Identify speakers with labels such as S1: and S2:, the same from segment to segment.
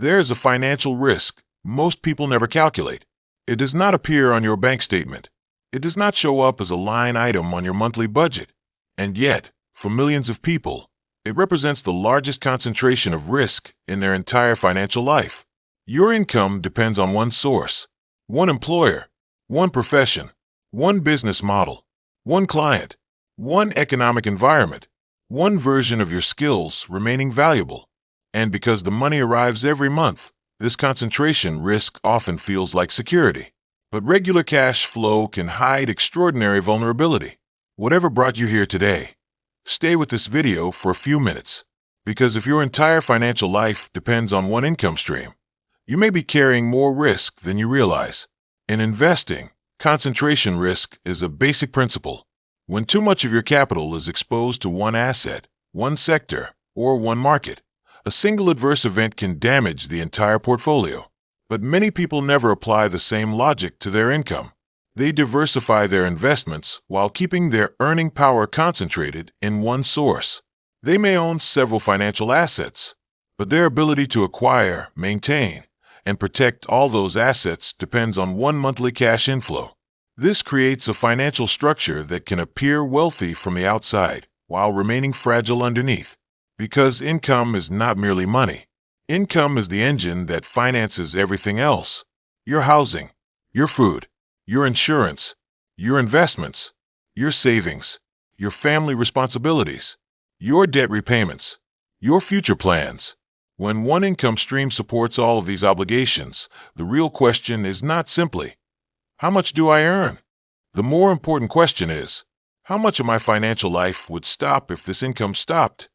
S1: There is a financial risk most people never calculate. It does not appear on your bank statement. It does not show up as a line item on your monthly budget. And yet, for millions of people, it represents the largest concentration of risk in their entire financial life. Your income depends on one source, one employer, one profession, one business model, one client, one economic environment, one version of your skills remaining valuable. And because the money arrives every month, this concentration risk often feels like security. But regular cash flow can hide extraordinary vulnerability. Whatever brought you here today, stay with this video for a few minutes, because if your entire financial life depends on one income stream, you may be carrying more risk than you realize. In investing, concentration risk is a basic principle. When too much of your capital is exposed to one asset, one sector, or one market, a single adverse event can damage the entire portfolio. But many people never apply the same logic to their income. They diversify their investments while keeping their earning power concentrated in one source. They may own several financial assets, but their ability to acquire, maintain, and protect all those assets depends on one monthly cash inflow. This creates a financial structure that can appear wealthy from the outside while remaining fragile underneath. Because income is not merely money. Income is the engine that finances everything else. Your housing, your food, your insurance, your investments, your savings, your family responsibilities, your debt repayments, your future plans. When one income stream supports all of these obligations, the real question is not simply, how much do I earn? The more important question is, how much of my financial life would stop if this income stopped?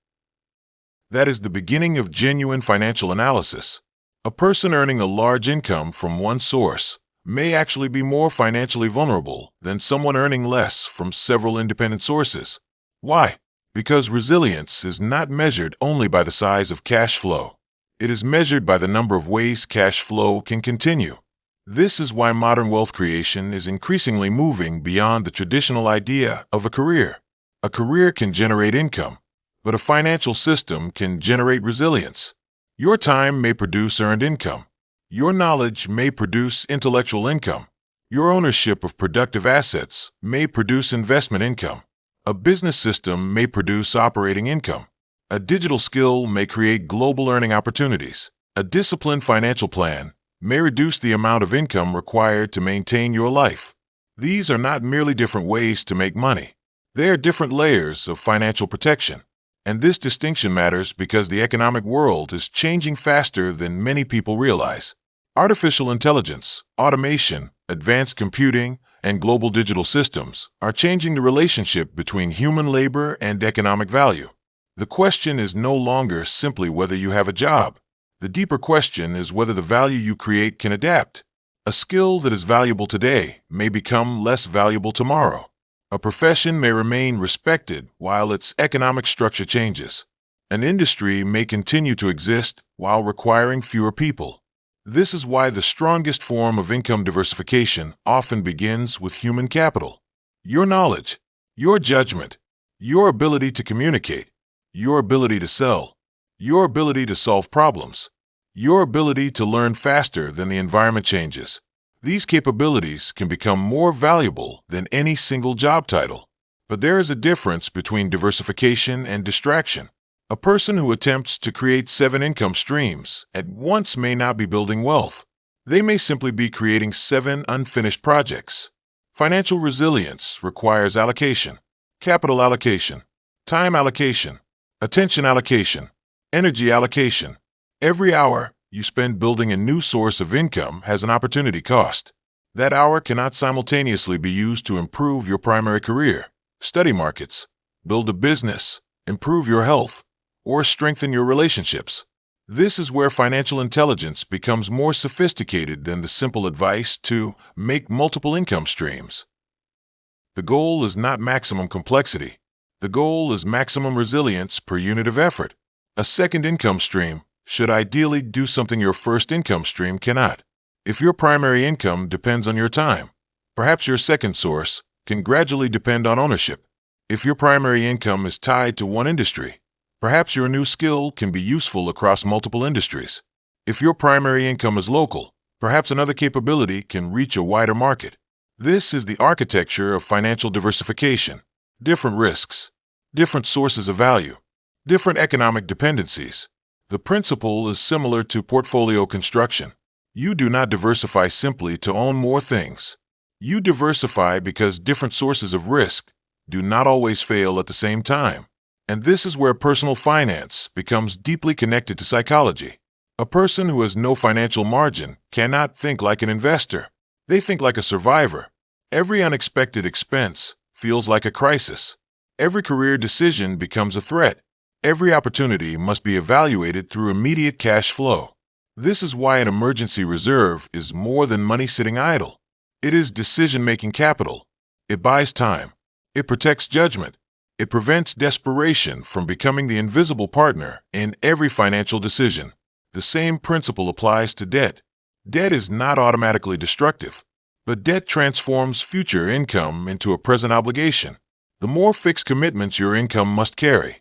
S1: That is the beginning of genuine financial analysis. A person earning a large income from one source may actually be more financially vulnerable than someone earning less from several independent sources. Why? Because resilience is not measured only by the size of cash flow. It is measured by the number of ways cash flow can continue. This is why modern wealth creation is increasingly moving beyond the traditional idea of a career. A career can generate income, but a financial system can generate resilience. Your time may produce earned income. Your knowledge may produce intellectual income. Your ownership of productive assets may produce investment income. A business system may produce operating income. A digital skill may create global earning opportunities. A disciplined financial plan may reduce the amount of income required to maintain your life. These are not merely different ways to make money. They are different layers of financial protection. And this distinction matters because the economic world is changing faster than many people realize. Artificial intelligence, automation, advanced computing, and global digital systems are changing the relationship between human labor and economic value. The question is no longer simply whether you have a job. The deeper question is whether the value you create can adapt. A skill that is valuable today may become less valuable tomorrow. A profession may remain respected while its economic structure changes. An industry may continue to exist while requiring fewer people. This is why the strongest form of income diversification often begins with human capital. Your knowledge, your judgment, your ability to communicate, your ability to sell, your ability to solve problems, your ability to learn faster than the environment changes. These capabilities can become more valuable than any single job title. But there is a difference between diversification and distraction. A person who attempts to create 7 income streams at once may not be building wealth. They may simply be creating 7 unfinished projects. Financial resilience requires allocation, capital allocation, time allocation, attention allocation, energy allocation. Every hour you spend building a new source of income has an opportunity cost. That hour cannot simultaneously be used to improve your primary career, study markets, build a business, improve your health, or strengthen your relationships. This is where financial intelligence becomes more sophisticated than the simple advice to make multiple income streams. The goal is not maximum complexity. The goal is maximum resilience per unit of effort. A second income stream should ideally do something your first income stream cannot. If your primary income depends on your time, perhaps your second source can gradually depend on ownership. If your primary income is tied to one industry, perhaps your new skill can be useful across multiple industries. If your primary income is local, perhaps another capability can reach a wider market. This is the architecture of financial diversification. Different risks, different sources of value, different economic dependencies. The principle is similar to portfolio construction. You do not diversify simply to own more things. You diversify because different sources of risk do not always fail at the same time. And this is where personal finance becomes deeply connected to psychology. A person who has no financial margin cannot think like an investor. They think like a survivor. Every unexpected expense feels like a crisis. Every career decision becomes a threat. Every opportunity must be evaluated through immediate cash flow. This is why an emergency reserve is more than money sitting idle. It is decision-making capital. It buys time. It protects judgment. It prevents desperation from becoming the invisible partner in every financial decision. The same principle applies to debt. Debt is not automatically destructive, but debt transforms future income into a present obligation. The more fixed commitments your income must carry,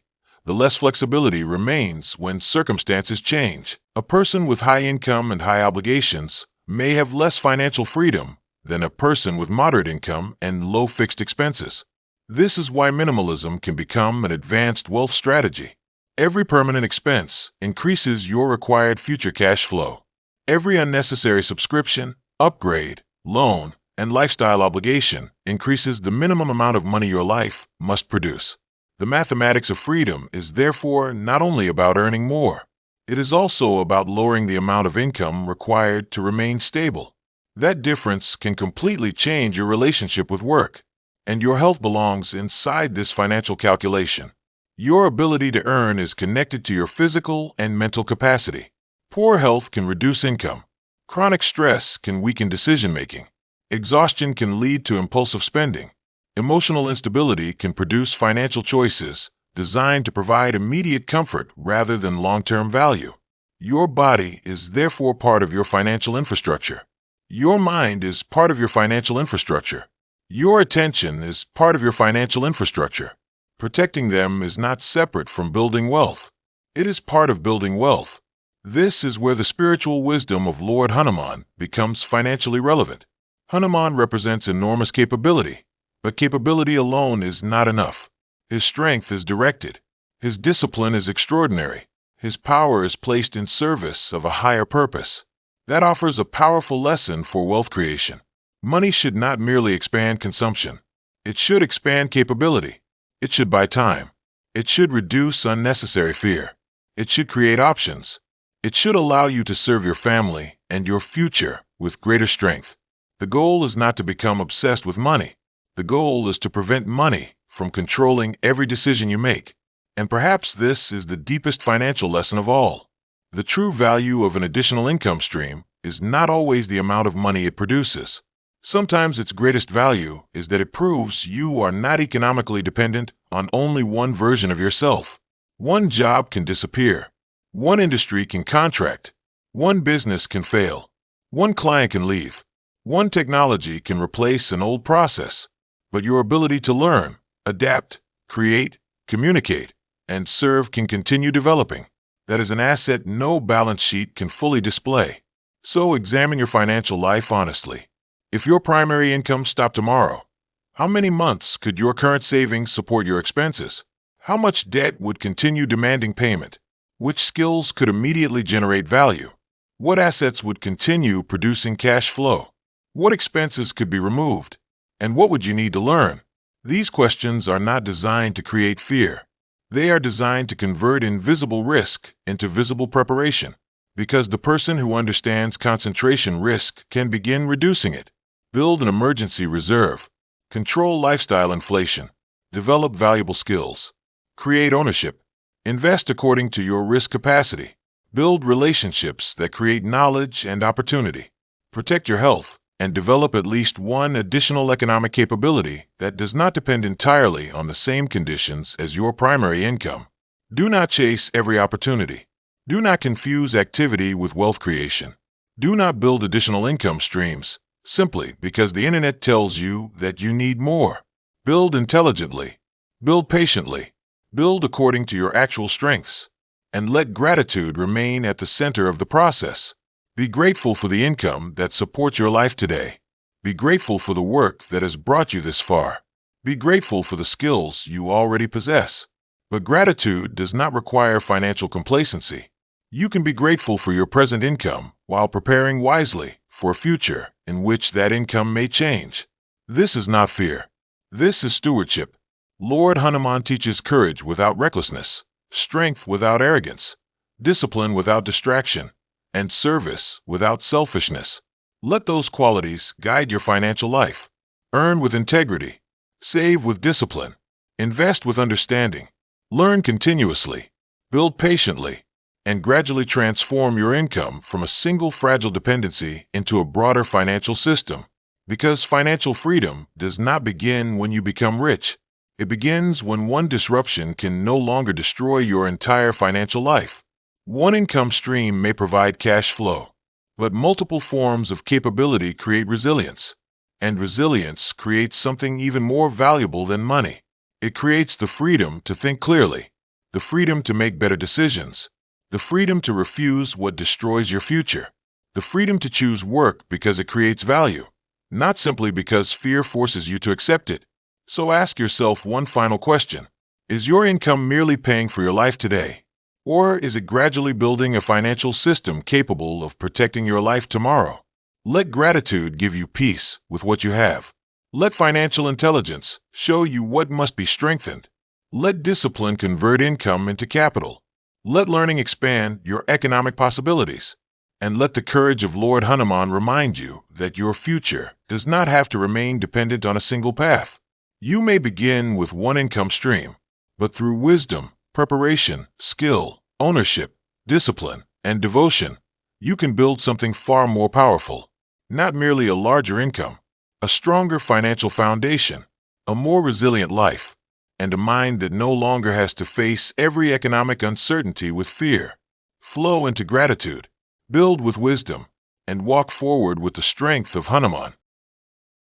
S1: the less flexibility remains when circumstances change. A person with high income and high obligations may have less financial freedom than a person with moderate income and low fixed expenses. This is why minimalism can become an advanced wealth strategy. Every permanent expense increases your required future cash flow. Every unnecessary subscription, upgrade, loan, and lifestyle obligation increases the minimum amount of money your life must produce. The mathematics of freedom is therefore not only about earning more, it is also about lowering the amount of income required to remain stable. That difference can completely change your relationship with work, and your health belongs inside this financial calculation. Your ability to earn is connected to your physical and mental capacity. Poor health can reduce income. Chronic stress can weaken decision-making. Exhaustion can lead to impulsive spending. Emotional instability can produce financial choices designed to provide immediate comfort rather than long-term value. Your body is therefore part of your financial infrastructure. Your mind is part of your financial infrastructure. Your attention is part of your financial infrastructure. Protecting them is not separate from building wealth. It is part of building wealth. This is where the spiritual wisdom of Lord Hanuman becomes financially relevant. Hanuman represents enormous capability, but capability alone is not enough. His strength is directed. His discipline is extraordinary. His power is placed in service of a higher purpose. That offers a powerful lesson for wealth creation. Money should not merely expand consumption. It should expand capability. It should buy time. It should reduce unnecessary fear. It should create options. It should allow you to serve your family and your future with greater strength. The goal is not to become obsessed with money. The goal is to prevent money from controlling every decision you make. And perhaps this is the deepest financial lesson of all. The true value of an additional income stream is not always the amount of money it produces. Sometimes its greatest value is that it proves you are not economically dependent on only one version of yourself. One job can disappear. One industry can contract. One business can fail. One client can leave. One technology can replace an old process. But your ability to learn, adapt, create, communicate, and serve can continue developing. That is an asset no balance sheet can fully display. So examine your financial life honestly. If your primary income stopped tomorrow, how many months could your current savings support your expenses? How much debt would continue demanding payment? Which skills could immediately generate value? What assets would continue producing cash flow? What expenses could be removed? And what would you need to learn? These questions are not designed to create fear. They are designed to convert invisible risk into visible preparation, because the person who understands concentration risk can begin reducing it. Build an emergency reserve. Control lifestyle inflation. Develop valuable skills. Create ownership. Invest according to your risk capacity. Build relationships that create knowledge and opportunity. Protect your health and develop at least one additional economic capability that does not depend entirely on the same conditions as your primary income. Do not chase every opportunity. Do not confuse activity with wealth creation. Do not build additional income streams simply because the internet tells you that you need more. Build intelligently. Build patiently. Build according to your actual strengths. and let gratitude remain at the center of the process. Be grateful for the income that supports your life today. Be grateful for the work that has brought you this far. Be grateful for the skills you already possess. But gratitude does not require financial complacency. You can be grateful for your present income while preparing wisely for a future in which that income may change. This is not fear. This is stewardship. Lord Hanuman teaches courage without recklessness, strength without arrogance, discipline without distraction, and service without selfishness. Let those qualities guide your financial life. Earn with integrity. Save with discipline. Invest with understanding. Learn continuously. Build patiently. And gradually transform your income from a single fragile dependency into a broader financial system. Because financial freedom does not begin when you become rich. It begins when one disruption can no longer destroy your entire financial life. One income stream may provide cash flow, but multiple forms of capability create resilience. And resilience creates something even more valuable than money. It creates the freedom to think clearly, the freedom to make better decisions, the freedom to refuse what destroys your future, the freedom to choose work because it creates value, not simply because fear forces you to accept it. So ask yourself one final question. Is your income merely paying for your life today? Or is it gradually building a financial system capable of protecting your life tomorrow? Let gratitude give you peace with what you have. Let financial intelligence show you what must be strengthened. Let discipline convert income into capital. Let learning expand your economic possibilities. And let the courage of Lord Hanuman remind you that your future does not have to remain dependent on a single path. You may begin with one income stream, but through wisdom, preparation, skill, ownership, discipline, and devotion, you can build something far more powerful. Not merely a larger income, a stronger financial foundation, a more resilient life, and a mind that no longer has to face every economic uncertainty with fear. Flow into gratitude, build with wisdom, and walk forward with the strength of Hanuman.